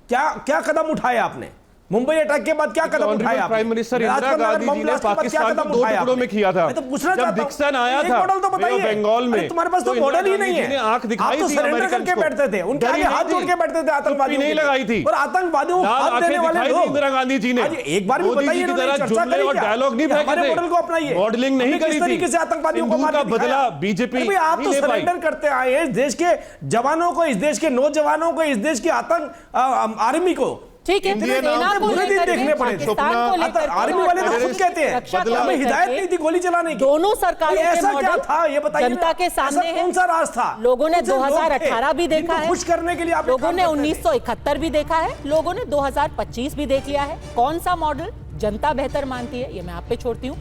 क्या क्या कदम उठाया आपने? मुंबई अटैक के बाद क्या कदम उठाया आपने? प्राइम मिनिस्टर इंदिरा गांधी जी ने पाकिस्तान को 2 टुकड़ों में किया था। मैं तो पूछना जब चाहता हूं, डिक्सन आया एक था मॉडल तो बताइए। बंगाल में, तुम्हारे पास तो मॉडल ही नहीं है। आंख दिखाई आप तो थी सरेंडर अमेरिकन करके को। बैठते थे, उनके आगे हाथ जोड़ के बैठते थे आतंकवादियों नहीं लगाई थी और आतंकवादियों को हाथ देने वाले लोग। इंदिरा गांधी जी ने आज एक बार भी मोदी बताइए, जी की इन्होंने तरह चर्चा जुमले करी और क्या? डायलॉग नहीं फेंके हमारे थे, मॉडल को अपनाइए। मॉडलिंग नहीं हमने करी किस थी। तरीके से आतंकवादियों को सिंदूर मार का के दिखाया? बदला बीजेपी अरे भाई, आप तो नहीं ले पाई। सरेंडर करते आए हैं इस देश के जवानों को, इस देश के नौजवानों को, इस देश की आतंक आर्मी को। ठीक है, इतने सेना को बुरे दिन लेकर देखने के, पड़े। पाकिस्तान को लेकर के, आर्मी वाले तो खुद देश कहते हैं रक्षा को हमें लेकर हिदायत के नहीं थी गोली चलाने की। दोनों सरकारों के ऐसा क्या मॉडल था ये बताइए जनता ना। के सामने ऐसा है। कौन सा राज था? लोगों ने कौन से लोग 2018 भी थे देखा जिनको है, खुश करने के लिए आप लोगों ने 1971 भी देखा है, लोगों ने 2025 भी देख लिया है। कौन सा मॉडल जनता बेहतर मानती है, ये मैं आप पे छोड़ती हूँ।